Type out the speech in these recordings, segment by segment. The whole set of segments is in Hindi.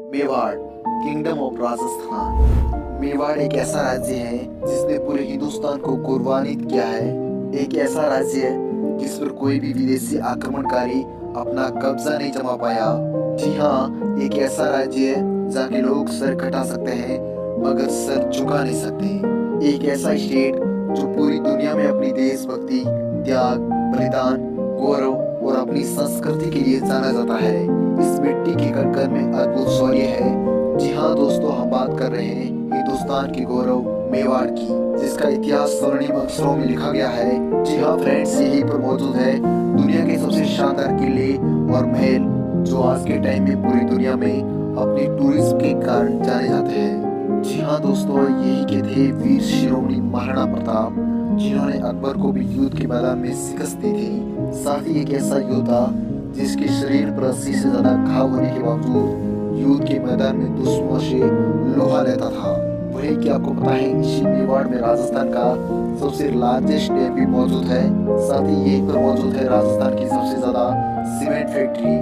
Mewar kingdom of Rajasthan. मेवाड़ एक ऐसा राज्य है जिसने पूरे हिंदुस्तान को गौरवान्वित किया है। एक ऐसा राज्य है जिस पर कोई भी विदेशी आक्रमणकारी अपना कब्जा नहीं जमा पाया। जी हाँ, एक ऐसा राज्य है जहाँ के लोग सर कटा सकते हैं मगर सर झुका नहीं सकते। एक ऐसा स्टेट जो पूरी दुनिया में अपनी देशभक्ति, त्याग, बलिदान, गौरव और अपनी संस्कृति के लिए जाना जाता है। इस मिट्टी के कण में अद्भुत शौर्य है। जी हाँ दोस्तों, हम बात कर रहे हैं हिंदुस्तान की गौरव मेवाड़ की, जिसका इतिहास स्वर्णिम अक्षरों में लिखा गया है। जी हाँ फ्रेंड्स, यही पर मौजूद है दुनिया के सबसे शानदार किले और महल, जो आज के टाइम में पूरी दुनिया में अपनी टूरिज्म के कारण जाने जाते हैं। जी हाँ दोस्तों, यही के थे वीर शिरोमणि महाराणा प्रताप, जिन्होंने अकबर को भी युद्ध के मैदान में शिकस्त दी थी। साथ ही एक ऐसा योद्धा जिसके शरीर पर 80 से ज्यादा घाव होने के बावजूद युद्ध के मैदान में दुश्मनों से लोहा लेता था। वही क्या आपको पता है, इसी मेवाड़ में राजस्थान का सबसे लार्जेस्ट डैम भी मौजूद है। साथ ही यहीं पर मौजूद है राजस्थान की सबसे ज्यादा सीमेंट फैक्ट्री,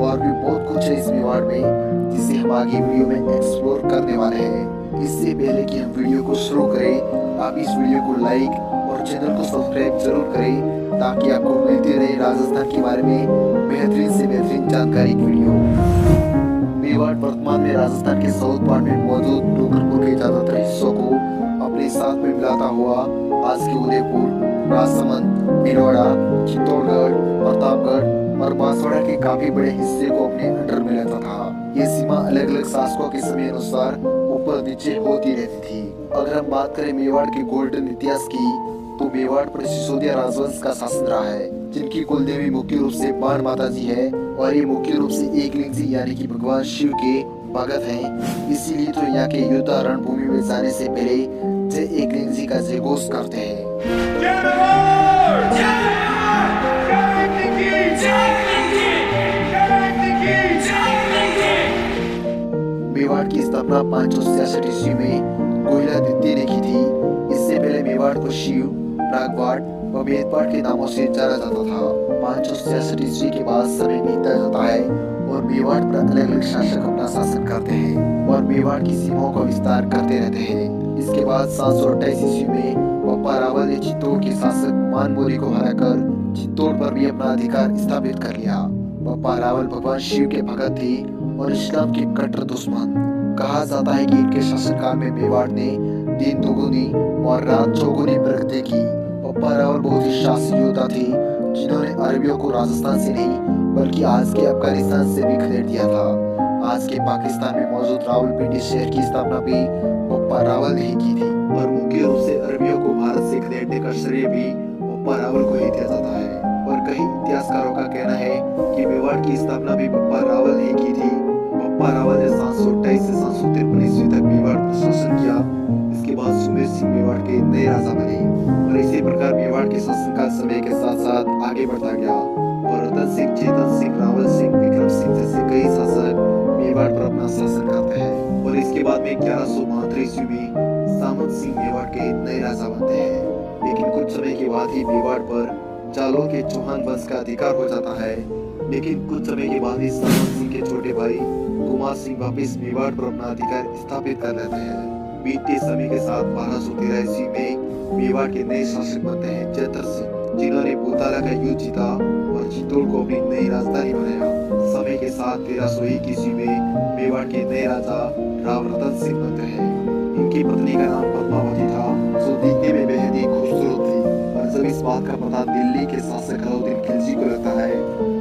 और भी बहुत कुछ है इस मेवाड़ में जिसे हम आगे वीडियो में एक्सप्लोर करने वाले हैं। इससे पहले कि हम वीडियो को शुरू करें, आप इस वीडियो को लाइक और चैनल को सब्सक्राइब जरूर करें ताकि आपको मिलती रहे राजस्थान के बारे में बेहतरीन से बेहतरीन जानकारी की वीडियो। मेवाड़ वर्तमान में राजस्थान के साउथ पार्ट में मौजूद डूंगरपुर के ज्यादातर हिस्सों को अपने साथ में मिलाता हुआ आज के उदयपुर, राजसमंद, भीलवाड़ा, चित्तौड़गढ़, प्रतापगढ़ और बांसवाड़ा के काफी बड़े हिस्से को अपने अंडर में लेता था। ये सीमा अलग अलग शासकों के समय अनुसार ऊपर नीचे होती रहती थी। अगर हम बात करें मेवाड़ के गोल्डन इतिहास की, तो मेवाड़ पर सिसोदिया राजवंश का शासन रहा है, जिनकी कुलदेवी मुख्य रूप से बाण माता जी है, और ये मुख्य रूप से एकलिंग जी यानी कि भगवान शिव के भगत हैं। इसीलिए तो यहाँ के योद्धा रणभूमि में जाने से पहले जय एकलिंग जी का जयघोष करते हैं। मेवाड़ की स्थापना 566 ईस्वी में कोयलादित्य ने की थी। इससे पहले मेवाड़ को शिव, प्रागवाड़ व मेदपाट के नामों से जाना जाता था। 566 ईस्वी के बाद समय बीतता जाता है और मेवाड़ पर अलग अलग शासक अपना शासन करते हैं और मेवाड़ की सीमाओं का विस्तार करते रहते हैं। इसके बाद 728 ईस्वी में बप्पा रावल ने चित्तौड़ के शासक मानमोरी को हराकर चित्तौड़ पर भी अपना अधिकार स्थापित कर लिया। बप्पा रावल भगवान शिव के भगत थे और इस्लाम के कट्टर दुश्मन। कहा जाता है कि इनके शासनकाल में मेवाड़ ने दिन दोगुनी और रात चौगुनी प्रगति की। बप्पा रावल बहुत ही साहसी योद्धा थे, जिन्होंने अरबियों को राजस्थान से नहीं बल्कि आज के अफगानिस्तान से भी खदेड़ दिया था। आज के पाकिस्तान में मौजूद रावलपिंडी शहर की स्थापना भी बप्पा रावल ने ही की थी, और मुख्य रूप से अरबियों को भारत से खदेड़ने का श्रेय भी बप्पा रावल को ही दिया जाता है। और कई इतिहासकारों का कहना है कि मेवाड़ की स्थापना भी बप्पा रावल ने की थी। बप्पा रावल ने 728 से 753 ईस्वी तक मेवाड़ पर शासन किया। इसके बाद सुमेर सिंह मेवाड़ के नए राजा बने, और इसी प्रकार मेवाड़ के शासनकाल समय के साथ साथ आगे बढ़ता गया और रतन सिंह, चेतन सिंह, रावल सिंह, विक्रम सिंह जैसे कई शासक मेवाड़ पर अपना शासन करते हैं। और इसके बाद में 1172 ईस्वी में सामंत सिंह मेवाड़ के नए राजा बनते हैं। लेकिन कुछ समय के बाद ही मेवाड़ पर जालोर के चौहान वंश का अधिकार हो जाता है। लेकिन कुछ समय के बाद ही सामंत सिंह के छोटे भाई कुमार सिंह वापिस मेवाड़ पर अपना अधिकार स्थापित कर लेते हैं। बीतते समय के साथ 1213 ईस्वी में मेवाड़ के नए शासक बनते हैं जयतर सिंह, जिन्होंने भूताला का युद्ध जीता और चित्तौड़ को अपनी नई राजधानी बनाया। समय के साथ 1301 ईस्वी में मेवाड़ के नए राजा राव रतन सिंह बनते हैं। इनकी पत्नी का नाम पद्मावती था, जो दिखने में बेहद ही खूबसूरत थी। और जब इस बात का पता दिल्ली के शासक अलाउद्दीन खिलजी को लगता है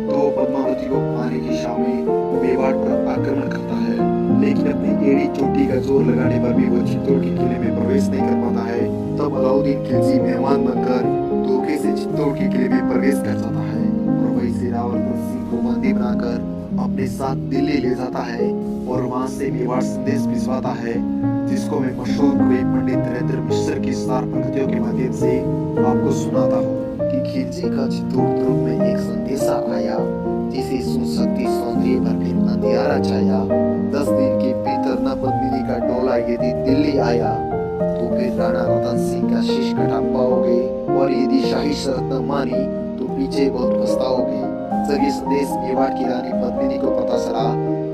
तो वो पद्मावती को मारने की शाम में मेवाड़ पर आक्रमण करता है। लेकिन अपनी एड़ी चोटी का जोर लगाने पर भी वो चित्तौड़ के किले में प्रवेश नहीं कर पाता है। तब अलाउद्दीन खिलजी मेहमान बनकर धोखे से चित्तौड़ के किले में प्रवेश कर जाता है और वहीं से रावलपुर सिंह को बंदी बनाकर अपने साथ दिल्ली ले जाता है और वहां से मेवाड़ संदेश भिजवाता है, जिसको मैं मशहूर कवि पंडित नरेंद्र मिश्र की 4 पंक्तियों के माध्यम से आपको सुनाता हूँ कि खिलजी का चित्तौड़ दुर्ग में एक संदेशा आया, जिसे सुन सकती सौंदर्य पर फिर अंधियारा छाया। 10 दिन के भीतर न पद्मिनी का डोला यदि दिल्ली आया, तो फिर राणा रतन सिंह का शीश कटा पाओगे, और यदि शाही शर्त न मानी तो पीछे बहुत पछताओगे। जब ये संदेश मेवाड़ की रानी पद्मिनी को पता चला,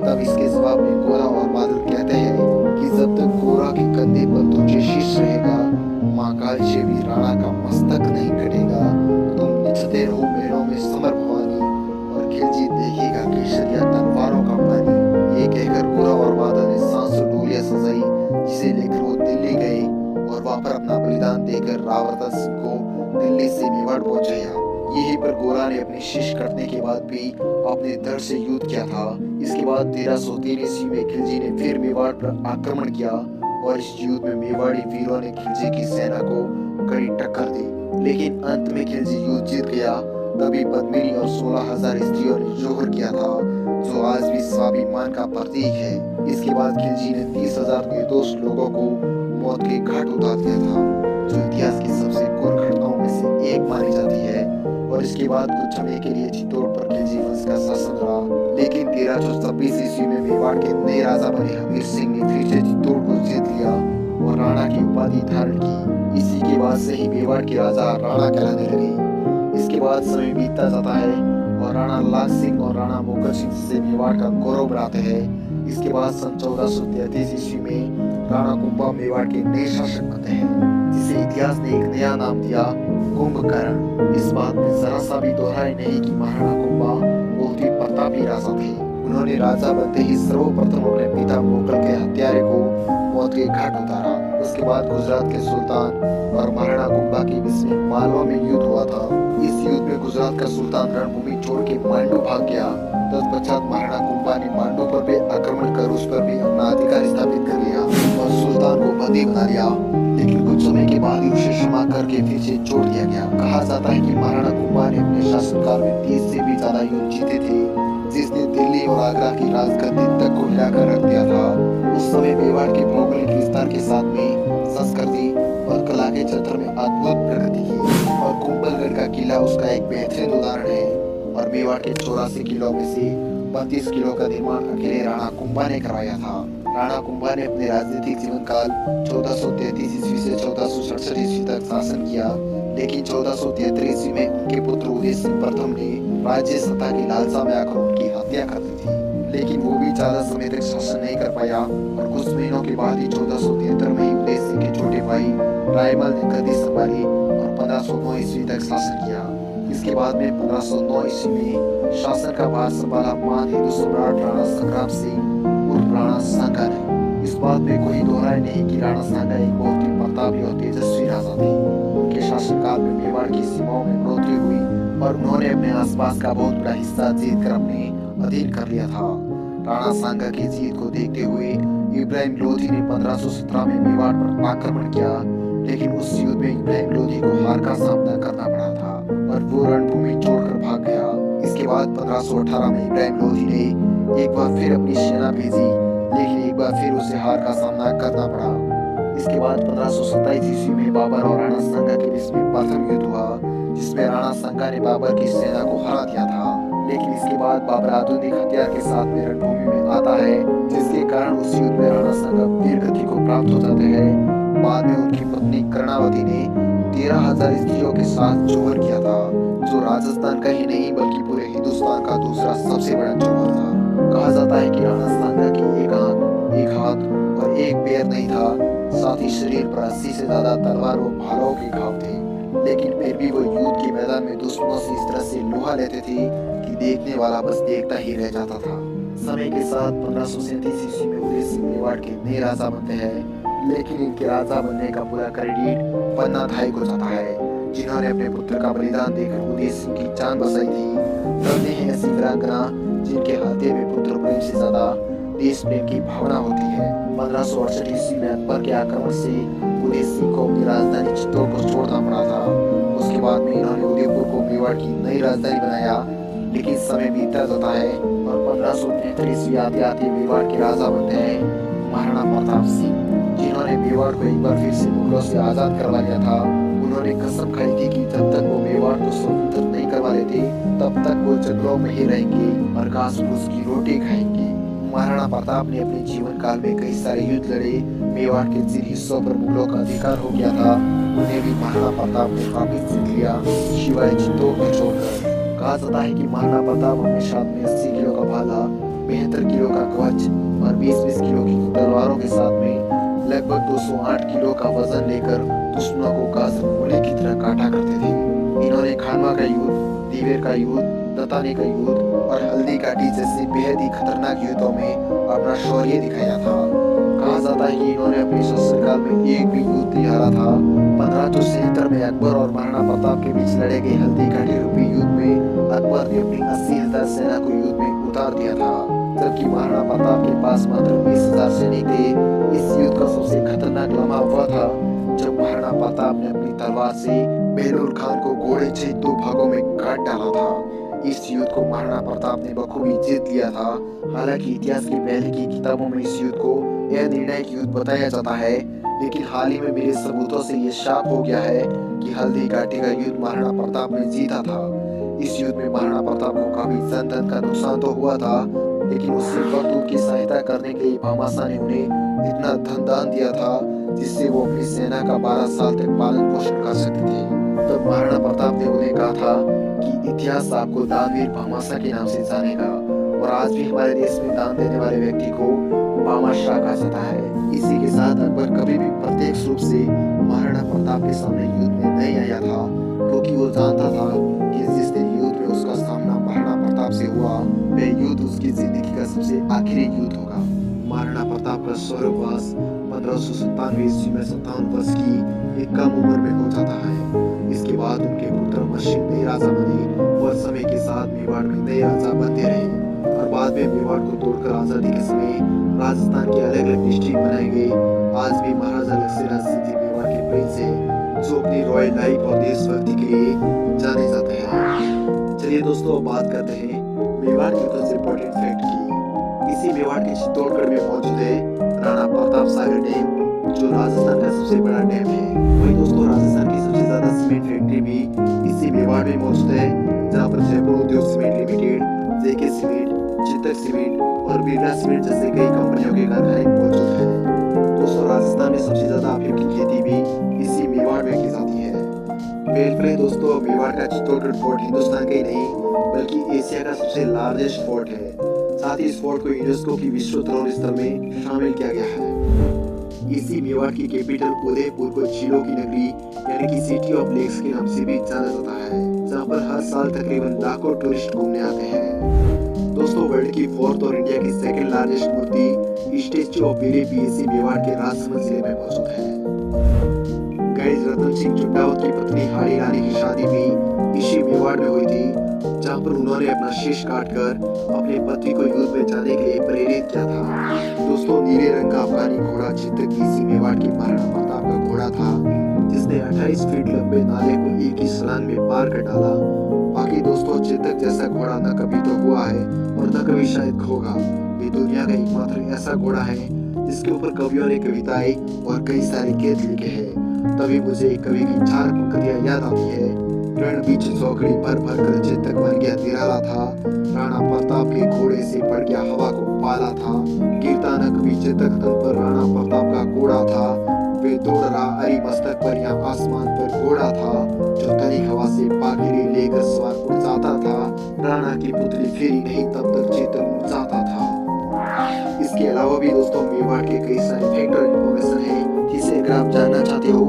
तब इसके जवाब में गोरा प्रतावर्तन सिंह को दिल्ली से मेवाड़ पहुंचाया। यहीं पर गोरा ने अपनी शीश कटने के बाद भी अपने धड़ से युद्ध किया था। इसके बाद 1303 ईस्वी में खिलजी ने फिर मेवाड़ पर आक्रमण किया और इस युद्ध में मेवाड़ी वीरों ने खिलजी की सेना को कड़ी टक्कर दी, लेकिन अंत में खिलजी युद्ध जीत गया। तभी पद्मिनी और 16,000 स्त्रियों ने जोहर किया था, जो आज भी स्वाभिमान का प्रतीक है। इसके बाद खिलजी ने 30,000 निर्दोष लोगों को मौत के घाट उतार दिया था, जो इतिहास की सबसे क्रूर घटनाओं में से एक मानी जाती है। और इसके बाद कुछ समय के लिए चित्तौड़ पर खिलजी वंश का शासन रहा, लेकिन 1326 ईस्वी में मेवाड़ के नए राजा बने हमीर सिंह ने फिर से चित्तौड़ को जीत लिया और राणा की उपाधि धारण की। इसी के बाद से ही मेवाड़ के राजा राणा कहलाने लगे। इसके बाद समय बीतता जाता है और राणा लाल सिंह और राणा मोगल सिंह से मेवाड़ का गौरव बढ़ाते हैं। इसके बाद सन 1433 ईस्वी में राणा कुंभा मेवाड़ के नए शासक बनते हैं, जिसे इतिहास ने एक नया नाम दिया, कुंभकर्ण। इस बात में जरा सा भी दोहराई नहीं कि महाराणा कुंभा बहुत ही प्रतापी राजा थे। उन्होंने राजा बनते ही सर्वप्रथम अपने पिता मुगल के हत्यारे को मौत के घाट उतारा। उसके बाद गुजरात के सुल्तान और महाराणा कुंभा के बीच में मालवा में युद्ध हुआ था। इस युद्ध में गुजरात का सुल्तान रणभूमि छोड़ के मांडू भाग गया। तत्पश्चात महाराणा कुंभा ने मांडू पर भी आक्रमण कर उस पर भी अपना अधिकार स्थापित कर लिया और सुल्तान को बंदी बना लिया। लेकिन कुछ समय के बाद ही उसे क्षमा करके फिर से छोड़ दिया गया। कहा जाता है कि महाराणा कुंभा ने अपने शासनकाल में 30 से भी ज्यादा युद्ध जीते थे, जिसने दिल्ली और आगरा की राजगद्दी तक को हिलाकर रख दिया था। उस समय मेवाड़ के भौगोलिक विस्तार के साथ में संस्कृति और कला के क्षेत्र में अद्भुत प्रगति की और कुंभलगढ़ का किला उसका एक बेहतरीन उदाहरण है। और मेवाड़ के 84 किलों में से 32 किलो का निर्माण अकेले राणा कुंभा ने करवाया था। राणा कुंभा ने अपने राजनीतिक जीवन काल 1433 ईस्वी से 1467 ईस्वी तक शासन किया, लेकिन 1473 ईस्वी में उनके पुत्र उदय सिंह प्रथम ने राज्य सत्ता की लालसा में आकर उनकी हत्या कर दी थी। लेकिन वो भी ज्यादा समय तक शासन नहीं कर पाया और कुछ महीनों के बाद ही 1473 में ही उदय सिंह के छोटे भाई रायमल ने गद्दी संभाली और 1509 ईस्वी तक शासन किया। इसके बाद में 1509 ईस्वी में शासन का भार संभाला महान हिंदू सम्राट राणा संग्राम सिंह उर्फ राणा सांगा ने। इस बात में कोई दोहराई नहीं कि राणा सांगा एक बहुत ही प्रतापी और तेजस्वी राजा थे। उनके शासनकाल में मेवाड़ की सीमाओं में बढ़ोतरी हुई और उन्होंने अपने आसपास का बहुत बड़ा हिस्सा जीत कर अपने अधीन कर लिया था। राणा सांगा की जीत को देखते हुए इब्राहिम लोधी ने 1517 में मेवाड़ पर आक्रमण किया, लेकिन उस युद्ध में इब्राहिम लोधी को हार का सामना करना पड़ा था और वो रणभूमि छोड़कर भाग गया। इसके बाद 1518 में इब्राहिम लोधी ने एक बार फिर अपनी सेना भेजी, लेकिन एक बार फिर उसे हार का सामना करना पड़ा। इसके बाद 1527 ईस्वी में बाबर और राणा सांगा के बीच में प्रथम युद्ध हुआ, जिसमें राणा सांगा ने बाबर की सेना को हरा दिया था। लेकिन इसके बाद बाबर आधुनिक हथियार के साथ में रणभूमि में आता है, जिसके कारण उस युद्ध में राणा सांगा वीर गति को प्राप्त हो जाते हैं। बाद में उनकी पत्नी कर्णावती ने 13,000 स्त्रियों के साथ जोहर किया था, जो राजस्थान का ही नहीं बल्कि पूरे हिंदुस्तान का दूसरा सबसे बड़ा जोहर था। कहा जाता है कि राणा सांगा की एक आंख, एक हाथ और एक पैर नहीं था, साथ ही शरीर पर 80 से ज्यादा तलवार और भालों के घाव थे। लेकिन फिर भी वो युद्ध के मैदान में दुश्मनों से इस तरह से लोहा लेते थे कि देखने वाला बस देखता ही रह जाता था। समय के साथ 1537 ईस्वी में उदय सिंह मेवाड़ के नए राजा बनते हैं, लेकिन इनके राजा बनने का पूरा क्रेडिट पन्ना धाई को जाता है, जिन्होंने अपने पुत्र का बलिदान देकर उदय सिंह की जान बचाई थी। धन्य है ऐसी वीरांगना जिनके हृदय में पुत्र प्रेम से ज्यादा देश प्रेम की भावना होती है। 1568 ईस्वी में अकबर के आक्रमण से उदय सिंह को अपनी राजधानी चित्तौड़ को छोड़ना पड़ा था। उसके बाद में इन्होंने उदयपुर को मेवाड़ की नई राजधानी बनाया, लेकिन समय बीतता जाता है और 1573 ईस्वी आते आते मेवाड़ के राजा बनते हैं महाराणा प्रताप सिंह, जिन्होंने मेवाड़ को एक बार फिर से मुगलों से आजाद करवा लिया था। उन्होंने कसम खाई थी कि जब तक वो मेवाड़ को स्वतंत्र नहीं करवा लेते तब तक वो जंगलों में ही रहेंगे और घास फूस की रोटी खाएंगे। महाराणा प्रताप ने अपने जीवन काल में कई सारे युद्ध लड़े। मेवाड़ के जिन हिस्सों पर मुगलों का अधिकार हो गया था उन्हें भी महाराणा प्रताप ने वापिस जीत लिया, शिवाय चित्तौड़ को छोड़कर। कहा जाता है कि महाराणा प्रताप अपने साथ में 80 किलो का भाला, 72 किलो का कवच और 20-20 किलो की तलवारों के साथ में लगभग 208 किलो का वजन लेकर दुश्मनों को गाजर मूले की तरह काटा करते थे। इन्होंने खानवा का युद्ध, दिवेर का युद्ध, दताने का युद्ध और हल्दी घाटी जैसे बेहद ही खतरनाक युद्धों में अपना शौर्य दिखाया था। कहा जाता है कि इन्होंने अपने शासनकाल में एक भी युद्ध नहीं हारा था। 1573 में अकबर और महाराणा प्रताप के बीच लड़े गए हल्दी घाटी रूपी युद्ध में अकबर ने अपनी 80,000 सेना को युद्ध में उतार दिया था, जबकि महाराणा प्रताप के पास मात्र 20,000 सैनिक थे। इस युद्ध का सबसे खतरनाक लम्हा हुआ था जब महाराणा प्रताप ने अपनी तलवार से बेलूर खान को घोड़े सहित 2 भागों में काट डाला था। इस युद्ध को महाराणा प्रताप ने बखूबी जीत लिया था। हालांकि इतिहास की पहले की किताबों में इस युद्ध को यह निर्णायक युद्ध बताया जाता है, लेकिन हाल ही में मिले सबूतों से ये साफ हो गया है कि हल्दी घाटी का युद्ध महाराणा प्रताप ने जीता था। इस युद्ध में महाराणा प्रताप को काफी जन धन का नुकसान तो हुआ था, लेकिन उससे बकतूत की सहायता करने के लिए भामाशाह ने उन्हें इतना धन दान दिया था जिससे वो अपनी सेना का 12 साल तक पालन पोषण कर सकते थे। तब महाराणा प्रताप ने उन्हें कहा था कि इतिहास आपको दानवीर भामाशाह के नाम से जानेगा, और आज भी हमारे देश में दान देने वाले व्यक्ति को भामाशाह कहा जाता है। इसी के साथ अकबर कभी भी प्रत्यक्ष रूप से महाराणा प्रताप के सामने युद्ध में नहीं आया था, क्योंकि वो जानता था कि जिस दिन युद्ध में उसका सामना महाराणा प्रताप से हुआ वह युद्ध उसकी जिंदगी का सबसे आखिरी युद्ध होगा। महाराणा प्रताप का स्वर्गवास 1597 ईस्वी में 57 वर्ष की एक कम उम्र में हो जाता है। इसके बाद उनके पुत्र मशीन नए राजा बने और समय के साथ मेवाड़ में नए राजा बनते रहे, और बाद में मेवाड़ को तोड़कर आजादी के समय राजस्थान के अलग अलग डिस्ट्रिक्ट बनाए गए। आज भी महाराजा लक्ष्मीराज सिंह मेवाड़ के प्रिंस हैं, जो अपनी रॉयल लाइफ और देशभक्ति के लिए जाने जाते हैं। चलिए दोस्तों, बात करते हैं मेवाड़ के कुछ इंपॉर्टेंट फैक्ट की। इसी मेवाड़ के चित्तौड़गढ़ में मौजूद है राणा प्रताप सागर डैम, जो राजस्थान का सबसे बड़ा डैम है। वही दोस्तों, राजस्थान की सबसे ज्यादा सीमेंट फैक्ट्री भी इसी मेवाड़ में मौजूद है, जहाँ पर जयपुर उद्योग सीमेंट लिमिटेड, जेके सीमेंट, चित्तक सीमेंट और बिरला सीमेंट जैसे कई कंपनियों के कारखाने मौजूद हैं। दोस्तों, राजस्थान में सबसे ज्यादा अफीम की खेती भी इसी मेवाड़ में की जाती है। वेल दोस्तों, मेवाड़ का चित्तौड़गढ़ फोर्ट हिंदुस्तान का ही नहीं बल्कि एशिया का सबसे लार्जेस्ट फोर्ट है। साथ ही इस फोर्ट को यूनेस्को की विश्व धरोहर स्थल में शामिल किया गया है। इसी मेवाड़ की कैपिटल उदयपुर को झीलों की नगरी यानी कि सिटी ऑफ लेक्स के नाम से भी जाना जाता है, जहाँ पर हर साल तकरीबन लाखों टूरिस्ट घूमने आते हैं। दोस्तों, वर्ल्ड की 4th और इंडिया की 2nd लार्जेस्ट मूर्ति स्टैच्यू ऑफ यूनिटी इसी मेवाड़ के राजसमंद जिले में मौजूद है। गाइस, रतन सिंह चुंडावत की पत्नी हाड़ी रानी की शादी भी इसी मेवाड़ में हुई थी, जहाँ पर उन्होंने अपना शीश काटकर अपने पति को युद्ध में जाने के लिए प्रेरित किया था। दोस्तों, नीले रंग का अफगानी घोड़ा चित्तक इसी मेवाड़ की महाराणा प्रताप का घोड़ा था, जिसने 28 फीट लंबे नाले को एक ही छलांग में पार कर डाला। बाकी दोस्तों, चित्तक जैसा घोड़ा न कभी तो हुआ है और न कभी शायद होगा। ये दुनिया का एकमात्र ऐसा घोड़ा है जिसके ऊपर कवियों ने कविताएं और कई सारे गीत लिखे हैं। तभी मुझे एक कवि की 4 पंक्तियां याद आती है। रण बीच चौकड़ी भर भर कर चित्तक बन गया निराला था, राणा प्रताप के घोड़े से पड़ गया हवा को पाला था। कीर्तनक भी चित्तक तन पर राणा प्रताप का घोड़ा था, वे दौड़ रहा अरी मस्तक पर या आसमान पर घोड़ा था, जो तनिक हवा से पाखिरी लेकर सवार उड़ जाता था। राणा की पुतली फेरी नहीं तब तक चित्तक उड़ जाता था। इसके अलावा भी दोस्तों, मेवाड़ के कई सारे फैक्ट और इन्फॉर्मेशन है, जिसे अगर आप जानना चाहते हो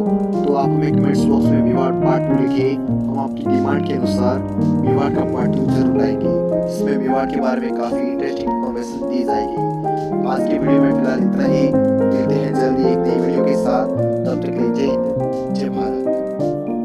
तो आप हमें कमेंट्स बॉक्स में मेवाड़ पार्ट 2 लिखिए। हम आपकी डिमांड के अनुसार मेवाड़ का पार्ट 2 जरूर लाएंगे, जिसमें मेवाड़ के बारे में काफी इंटरेस्टिंग इन्फॉर्मेशन दी जाएगी। आज के वीडियो में फिलहाल इतना ही।